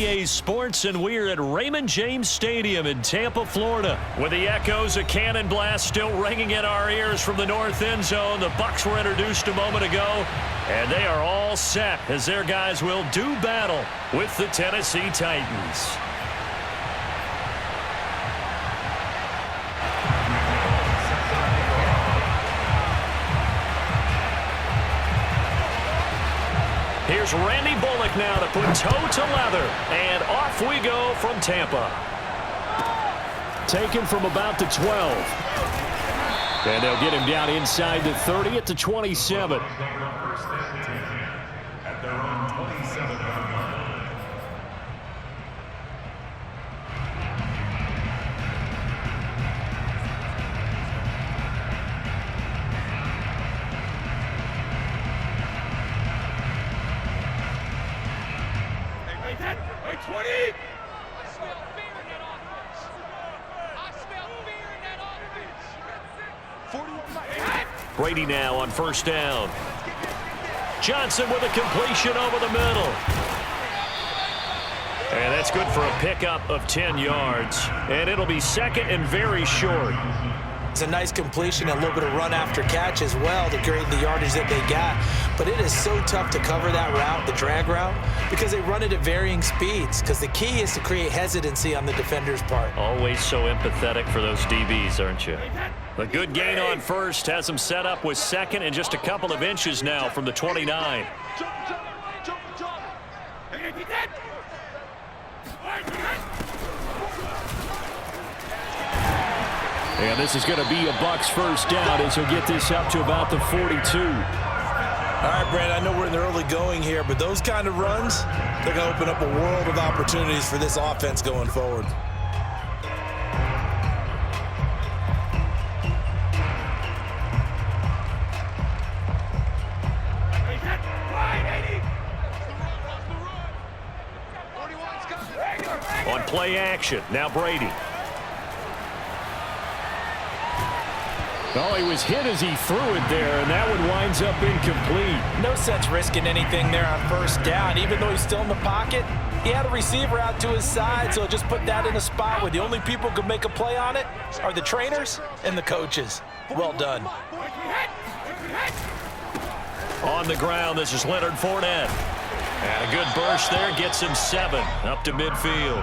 EA Sports, and we're at Raymond James Stadium in Tampa, Florida. With the echoes of cannon blast still ringing in our ears from the north end zone, the Bucs were introduced a moment ago, and they are all set as their guys will do battle with the Tennessee Titans. Here's Randy Bullock now to put toe to leather, and off we go from Tampa. Taken from about the 12. And they'll get him down inside the 30 at the 27. At their own 27-yard line. Brady now on first down. Johnson with a completion over the middle. And that's good for a pickup of 10 yards. And it'll be second and very short. It's a nice completion, a little bit of run after catch as well to create the yardage that they got. But it is so tough to cover that route, the drag route, because they run it at varying speeds. Because the key is to create hesitancy on the defender's part. Always so empathetic for those DBs, aren't you? A good gain on first has them set up with second and just a couple of inches now from the 29. And this is going to be a Bucs first down as he'll get this up to about the 42. All right, Brad, I know we're in the early going here, but those kind of runs, they're going to open up a world of opportunities for this offense going forward. On play action, now Brady. Oh, he was hit as he threw it there, and that one winds up incomplete. No sense risking anything there on first down. Even though he's still in the pocket, he had a receiver out to his side, so just put that in a spot where the only people who can make a play on it are the trainers and the coaches. Well done. On the ground, this is Leonard Fournette. And a good burst there gets him 7 up to midfield.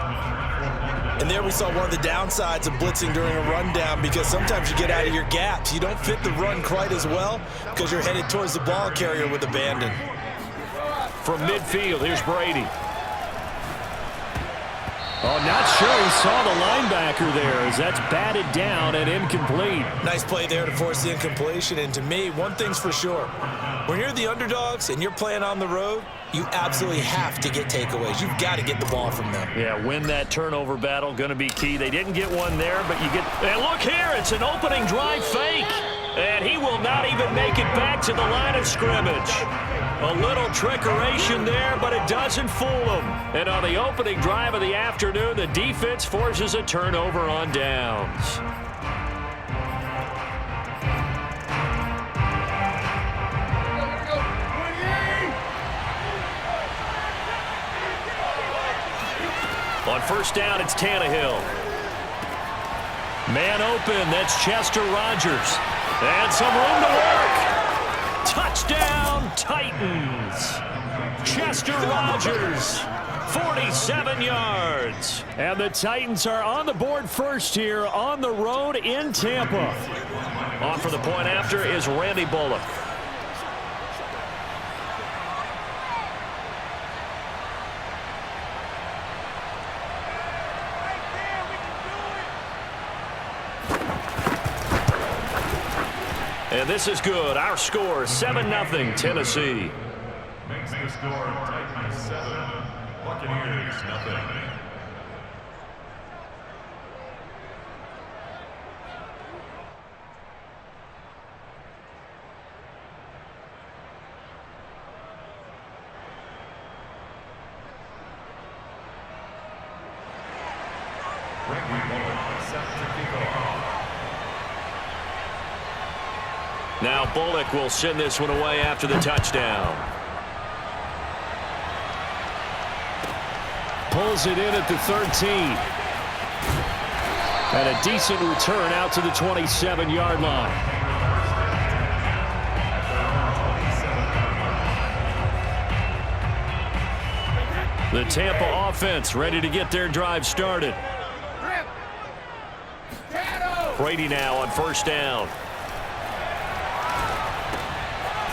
And there we saw one of the downsides of blitzing during a rundown, because sometimes you get out of your gaps. You don't fit the run quite as well because you're headed towards the ball carrier with abandon. From midfield, here's Brady. Oh, not sure he saw the linebacker there as that's batted down and incomplete. Nice play there to force the incompletion. And to me, one thing's for sure. When you're the underdogs and you're playing on the road, you absolutely have to get takeaways. You've got to get the ball from them. Yeah, win that turnover battle, going to be key. They didn't get one there, but you get... And look here, it's an opening drive fake. And he will not even make it back to the line of scrimmage. A little trickeration there, but it doesn't fool him. And on the opening drive of the afternoon, the defense forces a turnover on downs. On first down, it's Tannehill. Man open, that's Chester Rogers. And some room to work. Touchdown, Titans. Chester Rogers, 47 yards. And the Titans are on the board first here on the road in Tampa. On for the point after is Randy Bullock. And this is good. Our score, 7-0, Tennessee. Makes the score Titans 7, Buccaneers 0. Randy Bullock set to kick off. Now Bullock will send this one away after the touchdown. pulls it in at the 13. And a decent return out to the 27-yard line. The Tampa offense ready to get their drive started. Brady now on first down.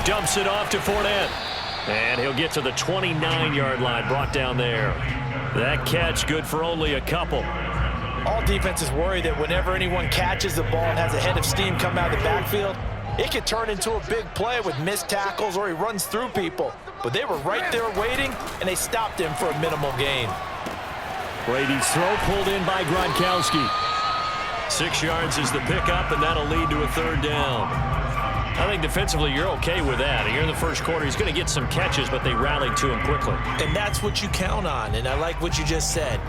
Dumps it off to Fournette. And he'll get to the 29-yard line, brought down there. That catch good for only a couple. All defenses worry that whenever anyone catches the ball and has a head of steam come out of the backfield, it could turn into a big play with missed tackles or he runs through people. But they were right there waiting, and they stopped him for a minimal gain. Brady's throw pulled in by Gronkowski. 6 yards is the pickup, and that'll lead to a third down. I think defensively you're okay with that. Here in the first quarter, he's going to get some catches, but they rallied to him quickly. And that's what you count on, and I like what you just said.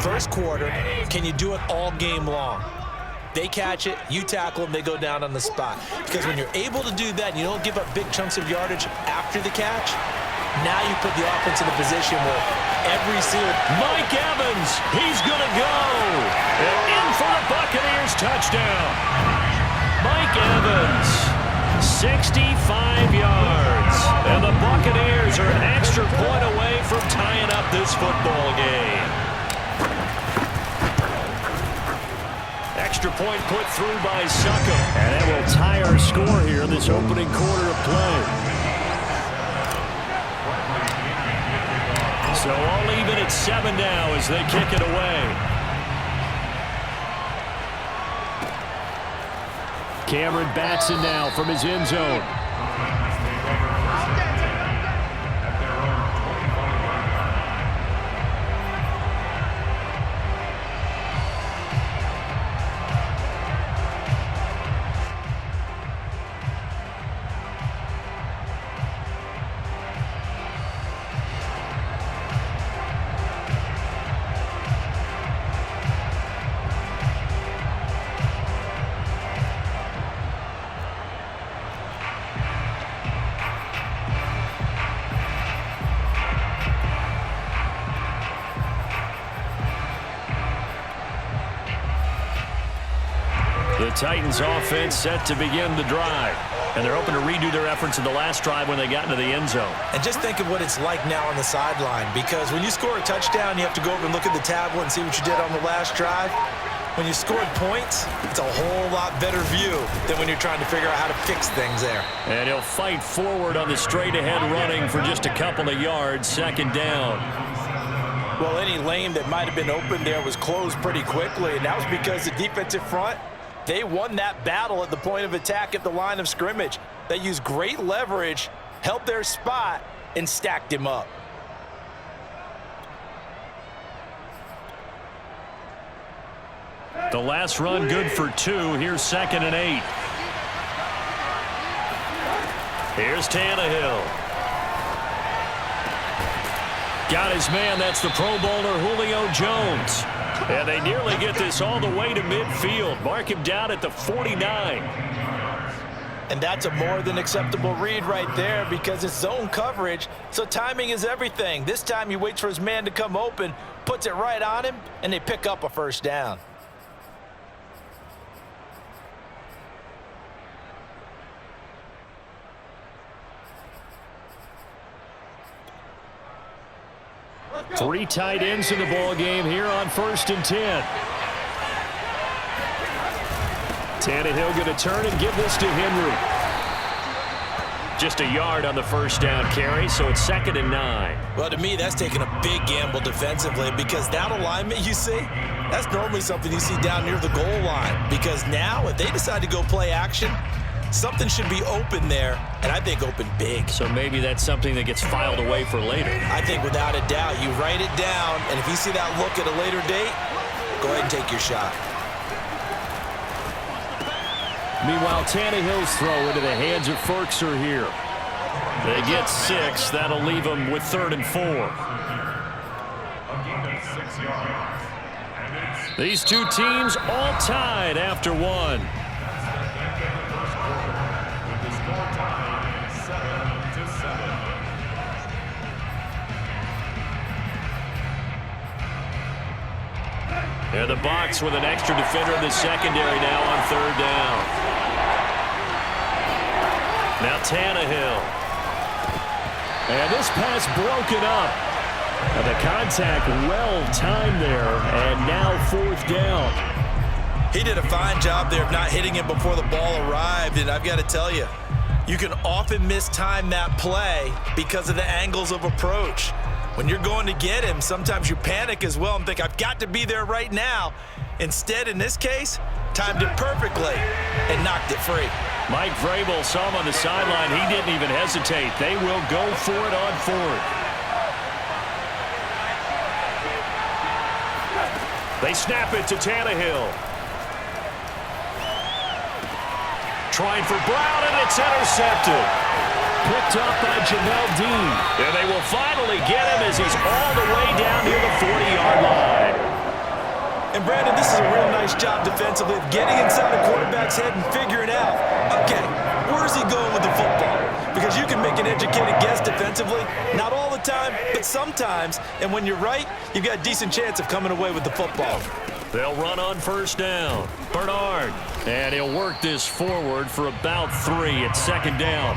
First quarter, can you do it all game long? They catch it, you tackle them, they go down on the spot. Because when you're able to do that and you don't give up big chunks of yardage after the catch, now you put the offense in a position where every single... Mike Evans, he's going to go. And in for the Buccaneers touchdown. Mike Evans, 65 yards. And the Buccaneers are an extra point away from tying up this football game. Extra point put through by Succo. And that will tie our score here in this opening quarter of play. So all even at 7 now as they kick it away. Cameron Batson now from his end zone. The Titans offense set to begin the drive. And they're hoping to redo their efforts in the last drive when they got into the end zone. And just think of what it's like now on the sideline, because when you score a touchdown, you have to go over and look at the tablet and see what you did on the last drive. When you scored points, it's a whole lot better view than when you're trying to figure out how to fix things there. And he'll fight forward on the straight-ahead running for just a couple of yards, second down. Well, any lane that might have been open there was closed pretty quickly, and that was because the defensive front, they won that battle at the point of attack at the line of scrimmage. They used great leverage, held their spot, and stacked him up. The last run good for 2. Here's 2nd and 8. Here's Tannehill. Got his man. That's the Pro Bowler Julio Jones. And they nearly get this all the way to midfield. Mark him down at the 49. And that's a more than acceptable read right there because it's zone coverage, so timing is everything. This time he waits for his man to come open, puts it right on him, and they pick up a first down. Three tight ends in the ball game here on 1st and 10. Tannehill going to turn and give this to Henry. Just a yard on the first down carry, so it's 2nd and 9. Well, to me, that's taking a big gamble defensively because that alignment you see, that's normally something you see down near the goal line. Because now, if they decide to go play action, something should be open there, and I think open big. So maybe that's something that gets filed away for later. I think without a doubt, you write it down, and if you see that look at a later date, go ahead and take your shot. Meanwhile, Tannehill's throw into the hands of Ferkser here. They get 6. That'll leave them with 3rd and 4. These two teams all tied after 1. And the Bucs with an extra defender in the secondary now on third down. Now Tannehill. And this pass broken up. And the contact well timed there. And now fourth down. He did a fine job there of not hitting him before the ball arrived. And I've got to tell you, you can often mistime that play because of the angles of approach. When you're going to get him, sometimes you panic as well and think, I've got to be there right now. Instead, in this case, timed it perfectly and knocked it free. Mike Vrabel saw him on the sideline. He didn't even hesitate. They will go for it on fourth. They snap it to Tannehill. Trying for Brown, and it's intercepted. Picked up by Jamel Dean. And they will finally get him as he's all the way down near the 40-yard line. And Brandon, this is a real nice job defensively of getting inside the quarterback's head and figuring out, okay, where's he going with the football? Because you can make an educated guess defensively, not all the time, but sometimes. And when you're right, you've got a decent chance of coming away with the football. They'll run on first down. Bernard. And he'll work this forward for about 3 at second down.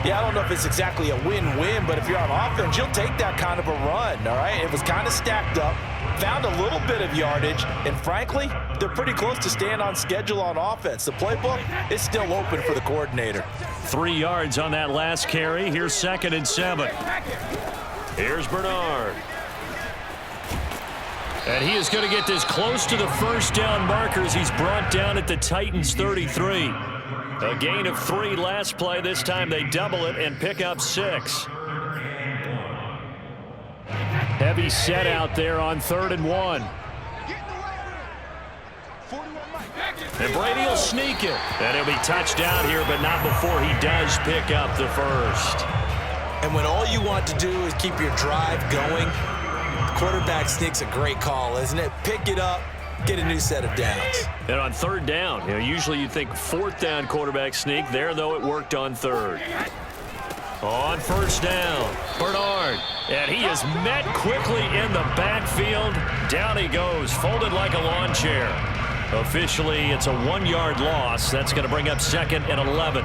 Yeah, I don't know if it's exactly a win-win, but if you're on offense, you'll take that kind of a run, all right? It was kind of stacked up, found a little bit of yardage, and frankly, they're pretty close to staying on schedule on offense. The playbook is still open for the coordinator. 3 yards on that last carry. Here's 2nd and 7. Here's Bernard. And he is going to get this close to the first down markers. He's brought down at the Titans' 33. A gain of 3 last play. This time they double it and pick up 6. Heavy set out there on 3rd and 1. And Brady will sneak it. And he'll be touchdown here, but not before he does pick up the first. And when all you want to do is keep your drive going, the quarterback sneak's a great call, isn't it? Pick it up. Get a new set of downs. And on 3rd down, usually you think 4th down quarterback sneak. There, though, it worked on 3rd. On 1st down, Bernard. And he is met quickly in the backfield. Down he goes, folded like a lawn chair. Officially, it's a 1-yard loss. That's going to bring up 2nd and 11.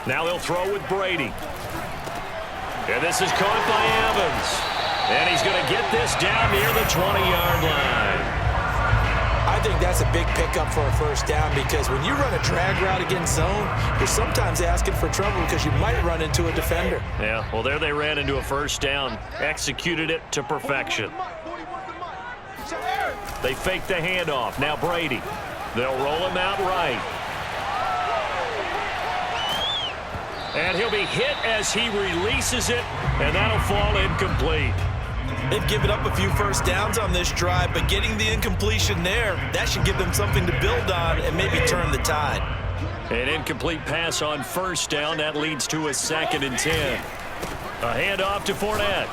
Now they'll throw with Brady. And this is caught by Evans. And he's going to get this down near the 20-yard line. I think that's a big pickup for a first down because when you run a drag route against zone, you're sometimes asking for trouble because you might run into a defender. Yeah, well, there they ran into a first down. Executed it to perfection. They fake the handoff. Now Brady. They'll roll him out right. And he'll be hit as he releases it, and that'll fall incomplete. They've given up a few first downs on this drive, but getting the incompletion there, that should give them something to build on and maybe turn the tide. An incomplete pass on 1st down. That leads to a 2nd and 10. A handoff to Fournette.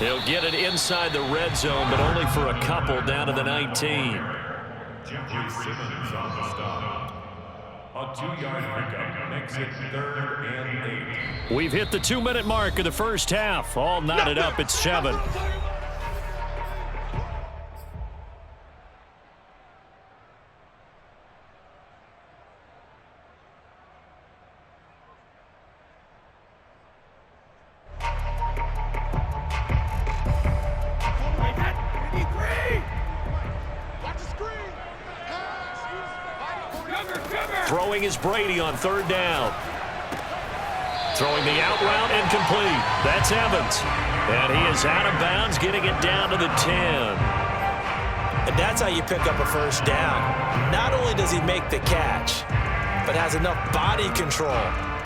He'll get it inside the red zone, but only for a couple down to the 19. Jeffrey Simmons on the stop. A 2-yard pickup makes it 3rd and 8. We've hit the 2-minute mark of the first half. All knotted up at 7. Throwing is Brady on 3rd down. Throwing the out route incomplete. That's Evans. And he is out of bounds, getting it down to the 10. And that's how you pick up a first down. Not only does he make the catch, but has enough body control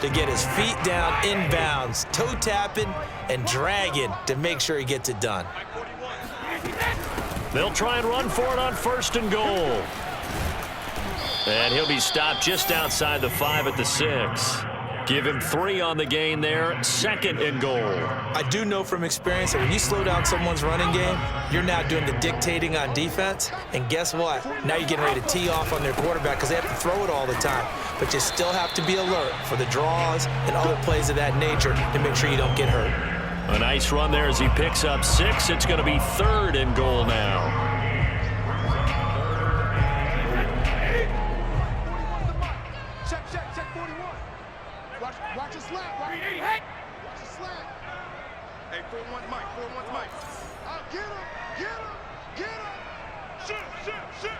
to get his feet down inbounds, toe tapping and dragging to make sure he gets it done. They'll try and run for it on 1st and goal. And he'll be stopped just outside the 5 at the 6. Give him 3 on the gain there. 2nd and goal. I do know from experience that when you slow down someone's running game, you're now doing the dictating on defense. And guess what? Now you're getting ready to tee off on their quarterback because they have to throw it all the time. But you still have to be alert for the draws and other plays of that nature to make sure you don't get hurt. A nice run there as he picks up 6. It's going to be 3rd and goal now. Watch his slap. Watch his slap. Hey, 4-1 Mike. Get him. Shoot.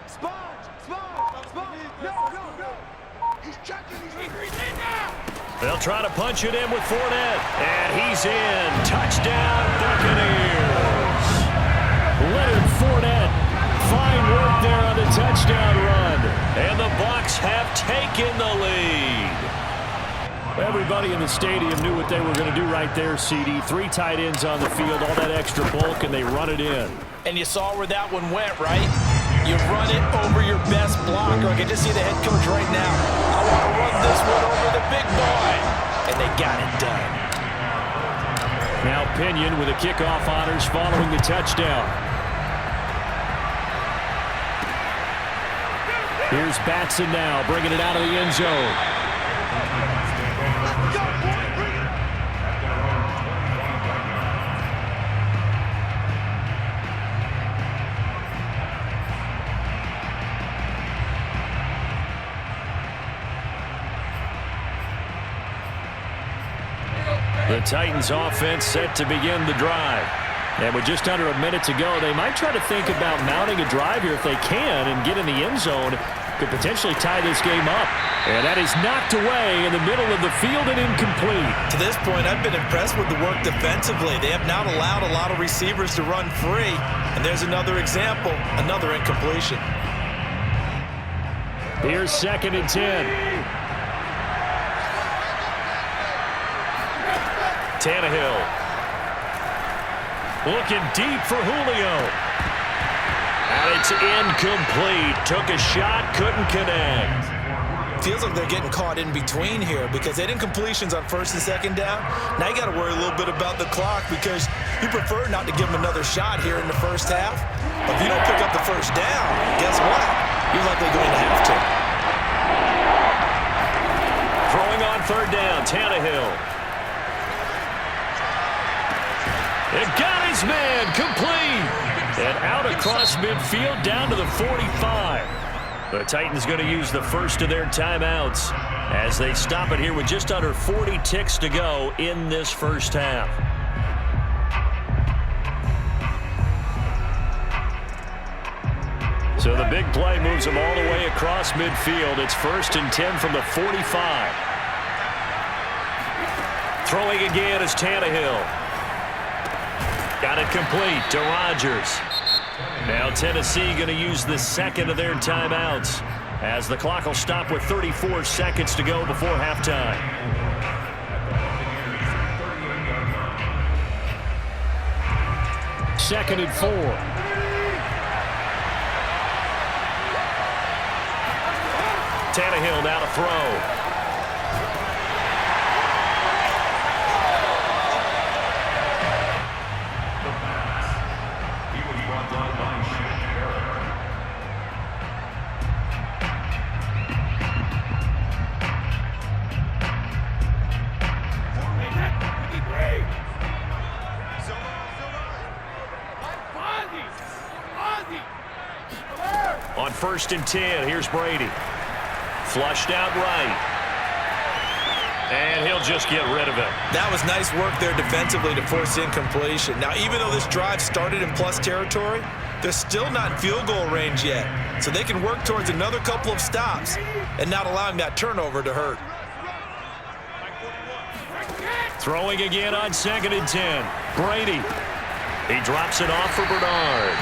Sponge. No. He's checking. He's in now. They'll try to punch it in with Fournette. And he's in. Touchdown, Buccaneers. Leonard Fournette. Fine work there on the touchdown run. And the Bucs have taken the lead. Everybody in the stadium knew what they were going to do right there, CD. 3 tight ends on the field, all that extra bulk, and they run it in. And you saw where that one went, right? You run it over your best blocker. I can just see the head coach right now. I want to run this one over the big boy. And they got it done. Now Pinion with the kickoff honors following the touchdown. Here's Batson now, bringing it out of the end zone. The Titans offense set to begin the drive. And with just under a minute to go, they might try to think about mounting a drive here if they can and get in the end zone. Could potentially tie this game up. And that is knocked away in the middle of the field and incomplete. To this point, I've been impressed with the work defensively. They have not allowed a lot of receivers to run free. And there's another example, another incompletion. Here's 2nd and 10. Tannehill. Looking deep for Julio. And it's incomplete. Took a shot, couldn't connect. Feels like they're getting caught in between here because they did incompletions on 1st and 2nd down. Now you got to worry a little bit about the clock because you prefer not to give them another shot here in the first half. But if you don't pick up the 1st down, guess what? You're likely going to have to. Throwing on 3rd down, Tannehill. It got his man, complete. And out across midfield, down to the 45. The Titans going to use the first of their timeouts as they stop it here with just under 40 ticks to go in this first half. So the big play moves them all the way across midfield. It's 1st and 10 from the 45. Throwing again is Tannehill. Got it complete to Rodgers. Now Tennessee going to use the 2nd of their timeouts as the clock will stop with 34 seconds to go before halftime. Second and 4. Tannehill now to throw. On 1st and 10, here's Brady. Flushed out right. And he'll just get rid of it. That was nice work there defensively to force incompletion. Now, even though this drive started in plus territory, they're still not in field goal range yet. So they can work towards another couple of stops and not allowing that turnover to hurt. Throwing again on 2nd and 10. Brady. He drops it off for Bernard.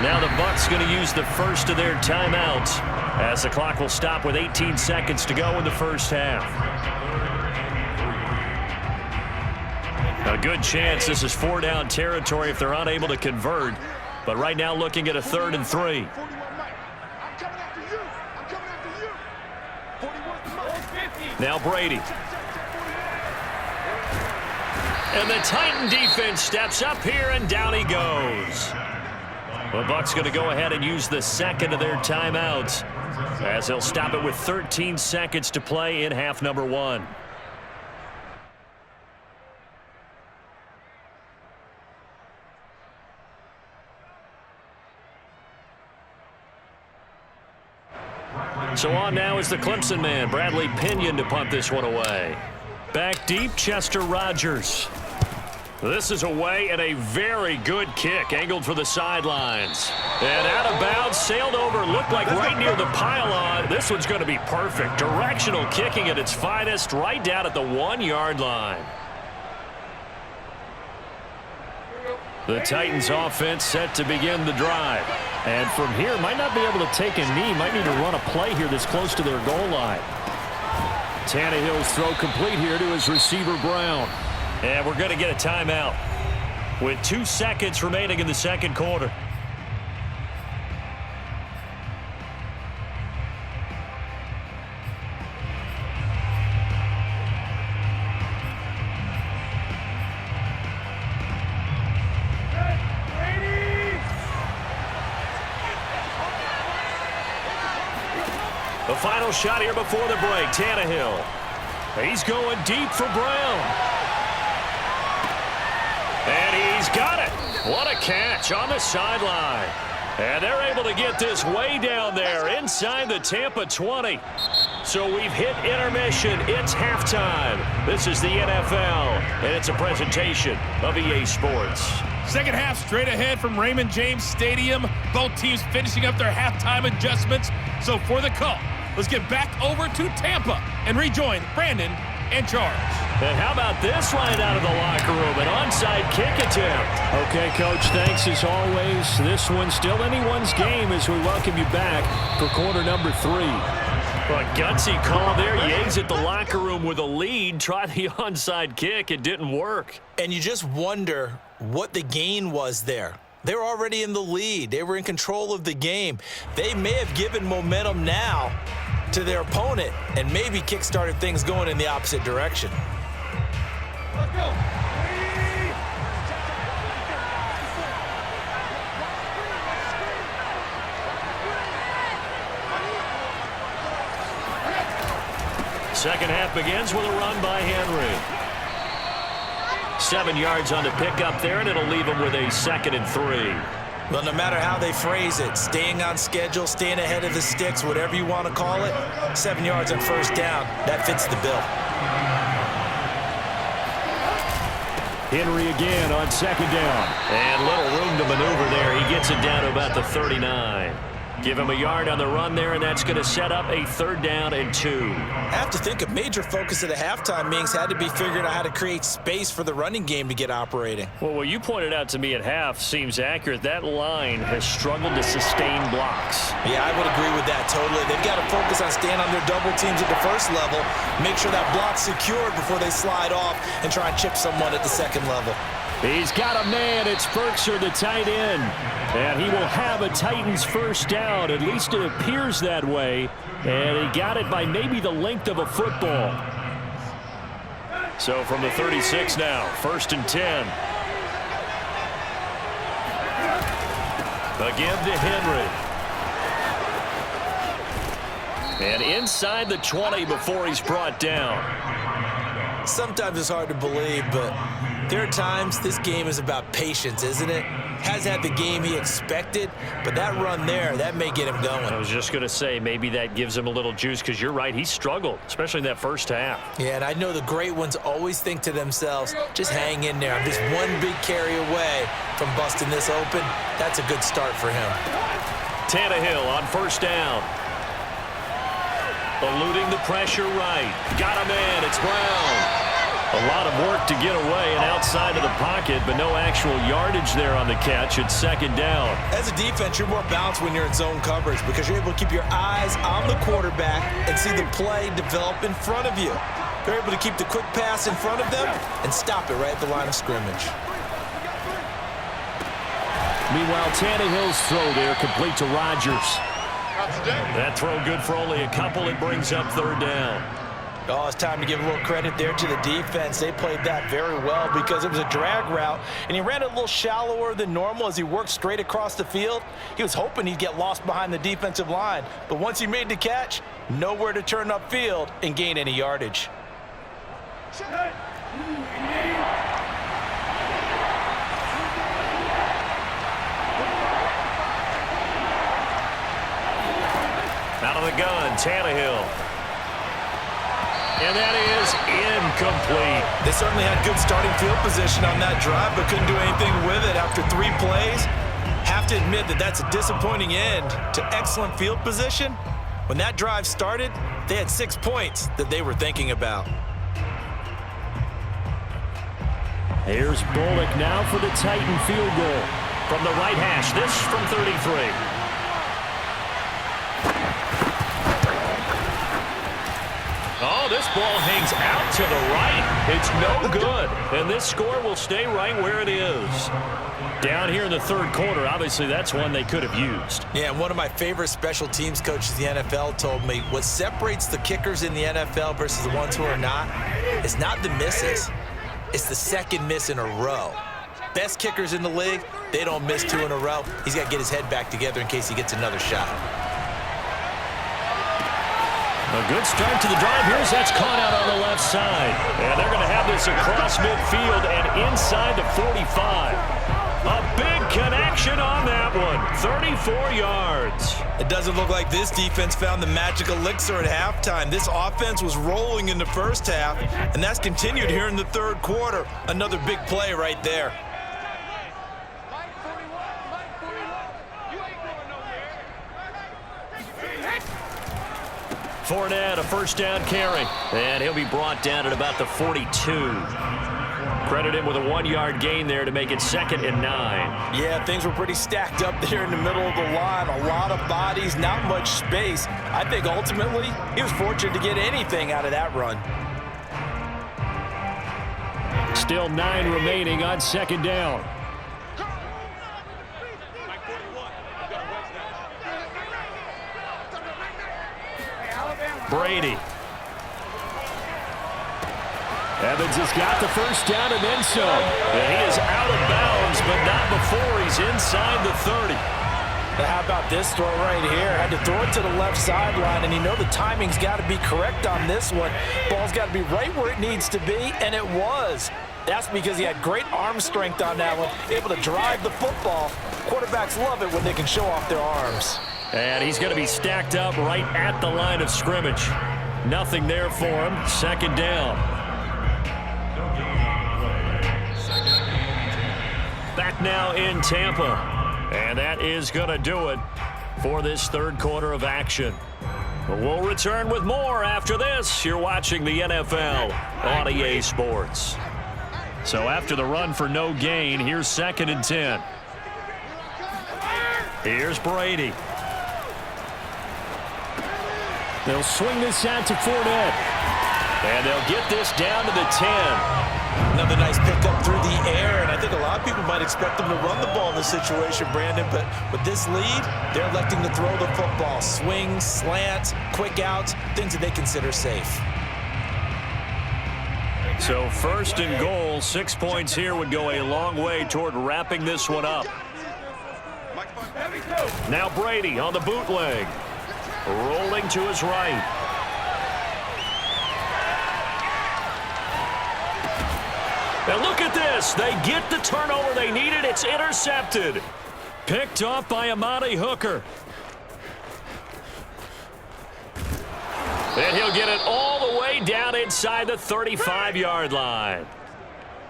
Now the Bucs going to use the first of their timeouts as the clock will stop with 18 seconds to go in the first half. A good chance this is 4-down territory if they're unable to convert. But right now looking at a 3rd and 3. Now Brady. And the Titan defense steps up here, and down he goes. The Bucs going to go ahead and use the second of their timeouts, as they'll stop it with 13 seconds to play in half number 1. So on now is the Clemson man, Bradley Pinion, to punt this one away. Back deep, Chester Rogers. This is away, and a very good kick, angled for the sidelines. And out of bounds, sailed over, looked like right near the pylon. This one's going to be perfect. Directional kicking at its finest, right down at the 1-yard line. The Titans offense set to begin the drive. And from here, might not be able to take a knee. Might need to run a play here that's close to their goal line. Tannehill's throw complete here to his receiver, Brown. And we're going to get a timeout with 2 seconds remaining in the second quarter. The final shot here before the break, Tannehill. He's going deep for Brown. And he's got it. What a catch on the sideline. And they're able to get this way down there inside the Tampa 20. So we've hit intermission. It's halftime. This is the NFL, and it's a presentation of EA Sports. Second half straight ahead from Raymond James Stadium. Both teams finishing up their halftime adjustments. So for the call, let's get back over to Tampa and rejoin Brandon and Charles. And how about this right out of the locker room? An onside kick attempt. Okay, Coach, thanks as always. This one's still anyone's game as we welcome you back for quarter number 3. Well, a gutsy call there. He exit the locker room with a lead. Tried the onside kick. It didn't work. And you just wonder what the gain was there. They were already in the lead. They were in control of the game. They may have given momentum now to their opponent and maybe kick-started things going in the opposite direction. Let's go. Second half begins with a run by Henry. 7 yards on the pickup there, and it'll leave him with a 2nd and 3. Well, no matter how they phrase it, staying on schedule, staying ahead of the sticks, whatever you want to call it, 7 yards on first down, that fits the bill. Henry again on 2nd down. And little room to maneuver there. He gets it down to about the 39. Give him a yard on the run there, and that's going to set up a 3rd down and 2. I have to think a major focus of the halftime meetings had to be figuring out how to create space for the running game to get operating. Well, what you pointed out to me at half seems accurate. That line has struggled to sustain blocks. Yeah, I would agree with that totally. They've got to focus on staying on their double teams at the first level, make sure that block's secured before they slide off and try and chip someone at the second level. He's got a man. It's Berkshire, the tight end. And he will have a Titans first down. At least it appears that way. And he got it by maybe the length of a football. So from the 36 now, 1st and 10. Again to Henry. And inside the 20 before he's brought down. Sometimes it's hard to believe, but there are times this game is about patience, isn't it? Hasn't had the game he expected, but that run there, that may get him going. I was just going to say, maybe that gives him a little juice, because you're right, he struggled, especially in that first half. Yeah, and I know the great ones always think to themselves, just hang in there. I'm just one big carry away from busting this open. That's a good start for him. Tannehill on 1st down. Eluding the pressure right. Got him in. It's Brown. A lot of work to get away and outside of the pocket, but no actual yardage there on the catch. It's 2nd down. As a defense, you're more balanced when you're in zone coverage because you're able to keep your eyes on the quarterback and see the play develop in front of you. You're able to keep the quick pass in front of them and stop it right at the line of scrimmage. Meanwhile, Tannehill's throw there complete to Rodgers. That throw good for only a couple. It brings up 3rd down. Oh, it's time to give a little credit there to the defense. They played that very well because it was a drag route, and he ran it a little shallower than normal as he worked straight across the field. He was hoping he'd get lost behind the defensive line, but once he made the catch, nowhere to turn upfield and gain any yardage. Out of the gun, Tannehill. And that is incomplete. They certainly had good starting field position on that drive, but couldn't do anything with it after 3 plays. Have to admit that that's a disappointing end to excellent field position. When that drive started, they had 6 points that they were thinking about. Here's Bullock now for the Titan field goal. From the right hash, this from 33. Oh, this ball hangs out to the right. It's no good. And this score will stay right where it is. Down here in the third quarter, obviously that's one they could have used. Yeah, and one of my favorite special teams coaches in the NFL told me what separates the kickers in the NFL versus the ones who are not is not the misses. It's the second miss in a row. Best kickers in the league, they don't miss 2 in a row. He's got to get his head back together in case he gets another shot. A good start to the drive. Here's that's caught out on the left side. And they're going to have this across midfield and inside the 45. A big connection on that one. 34 yards. It doesn't look like this defense found the magic elixir at halftime. This offense was rolling in the first half, and that's continued here in the third quarter. Another big play right there. Fournette, a first down carry. And he'll be brought down at about the 42. Credit him with a 1-yard gain there to make it 2nd and 9. Yeah, things were pretty stacked up there in the middle of the line. A lot of bodies, not much space. I think ultimately he was fortunate to get anything out of that run. Still 9 remaining on 2nd down. Brady. Evans has got the first down and then some. And he is out of bounds, but not before he's inside the 30. But how about this throw right here? Had to throw it to the left sideline, and you know the timing's got to be correct on this one. Ball's got to be right where it needs to be, and it was. That's because he had great arm strength on that one, able to drive the football. Quarterbacks love it when they can show off their arms. And he's going to be stacked up right at the line of scrimmage. Nothing there for him. 2nd down. Back now in Tampa. And that is going to do it for this third quarter of action. But we'll return with more after this. You're watching the NFL on EA Sports. So after the run for no gain, here's 2nd and 10. Here's Brady. They'll swing this out to Fournette. And they'll get this down to the 10. Another nice pickup through the air, and I think a lot of people might expect them to run the ball in this situation, Brandon, but with this lead, they're electing to throw the football. Swings, slants, quick outs, things that they consider safe. So 1st and goal, 6 points here would go a long way toward wrapping this one up. Now Brady on the bootleg. Rolling to his right. Now look at this. They get the turnover they needed. It's intercepted. Picked off by Amani Hooker. And he'll get it all the way down inside the 35-yard line.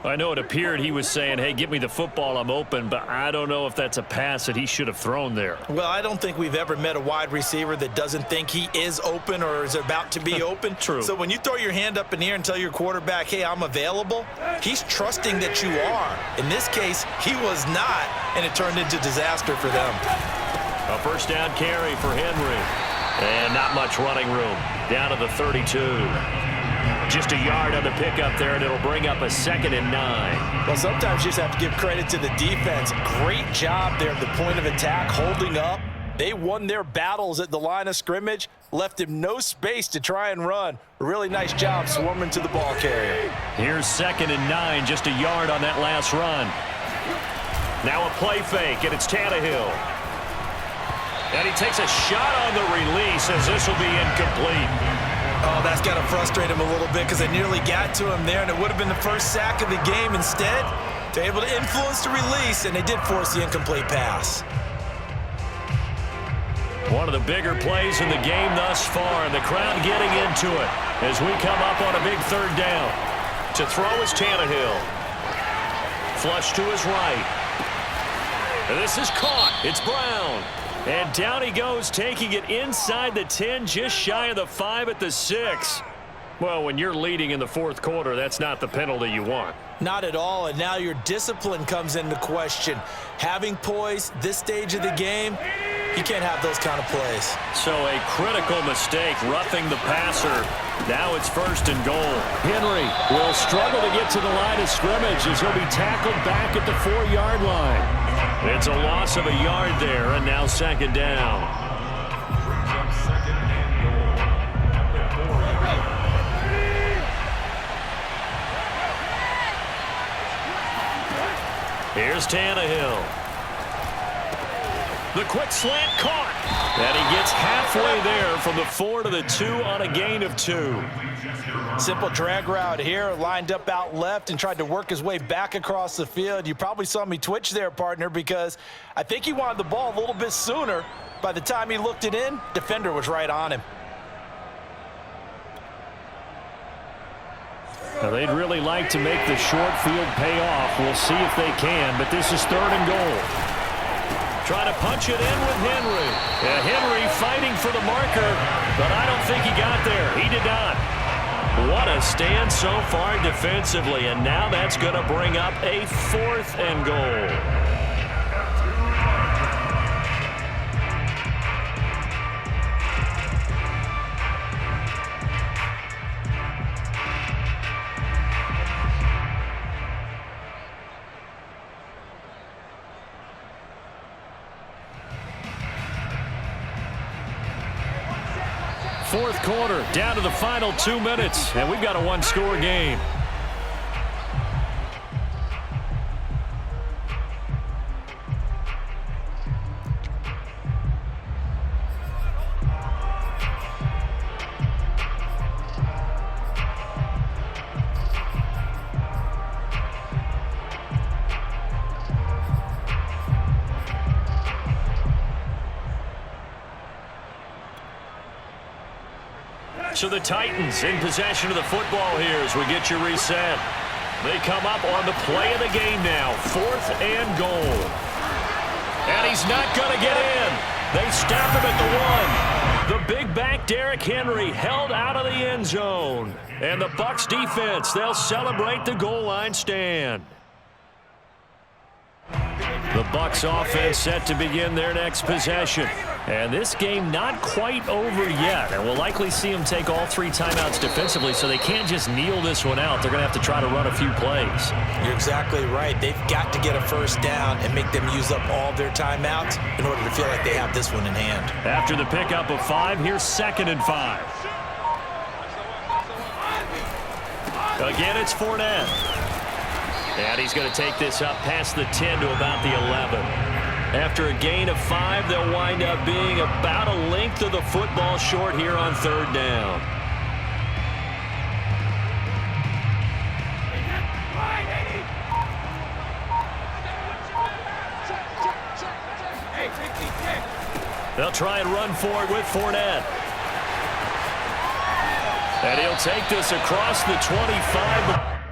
I know it appeared he was saying, hey, give me the football, I'm open, but I don't know if that's a pass that he should have thrown there. Well, I don't think we've ever met a wide receiver that doesn't think he is open or is about to be open. True. So when you throw your hand up in the air and tell your quarterback, hey, I'm available, he's trusting that you are. In this case, he was not, and it turned into disaster for them. A first down carry for Henry. And not much running room. Down to the 32. Just a yard on the pickup there, and it'll bring up a 2nd and 9. Well, sometimes you just have to give credit to the defense. Great job there at the point of attack, holding up, They won their battles at the line of scrimmage, left him no space to try and run. A really nice job swarming to the ball carrier. Here's 2nd and 9, just a yard on that last run. Now a play fake, and it's Tannehill. And he takes a shot on the release as this will be incomplete. Oh, that's got to frustrate him a little bit because they nearly got to him there, and it would have been the first sack of the game. Instead, they're able to influence the release, and they did force the incomplete pass. One of the bigger plays in the game thus far, and the crowd getting into it as we come up on a big 3rd down. To throw is Tannehill. Flush to his right. And this is caught. It's Brown. And down he goes, taking it inside the 10, just shy of the 5 at the 6. Well, when you're leading in the 4th quarter, that's not the penalty you want. Not at all, and now your discipline comes into question. Having poise this stage of the game, you can't have those kind of plays. So a critical mistake, roughing the passer. Now it's 1st and goal. Henry will struggle to get to the line of scrimmage as he'll be tackled back at the 4-yard line. It's a loss of a yard there, and now 2nd down. Here's Tannehill. The quick slant caught. And he gets halfway there from the 4 to the 2 on a gain of 2. Simple drag route here, lined up out left and tried to work his way back across the field. You probably saw me twitch there, partner, because I think he wanted the ball a little bit sooner. By the time he looked it in, defender was right on him. Now they'd really like to make the short field pay off. We'll see if they can, but this is 3rd and goal. Trying to punch it in with Henry. Yeah, Henry fighting for the marker, but I don't think he got there. He did not. What a stand so far defensively, and now that's going to bring up a 4th and goal. Fourth quarter, down to the final 2 minutes, and we've got a 1-score game. So the Titans in possession of the football here as we get you reset. They come up on the play of the game now. 4th and goal. And he's not going to get in. They stop him at the 1. The big back Derrick Henry held out of the end zone. And the Bucs defense, they'll celebrate the goal line stand. The Bucs offense set to begin their next possession. And this game not quite over yet. And we'll likely see them take all 3 timeouts defensively, so they can't just kneel this one out. They're going to have to try to run a few plays. You're exactly right. They've got to get a 1st down and make them use up all their timeouts in order to feel like they have this one in hand. After the pickup of 5, here's 2nd and 5. Again, it's Fournette. And he's going to take this up past the 10 to about the 11. After a gain of 5, they'll wind up being about a length of the football short here on 3rd down. They'll try and run for it with Fournette. And he'll take this across the 25.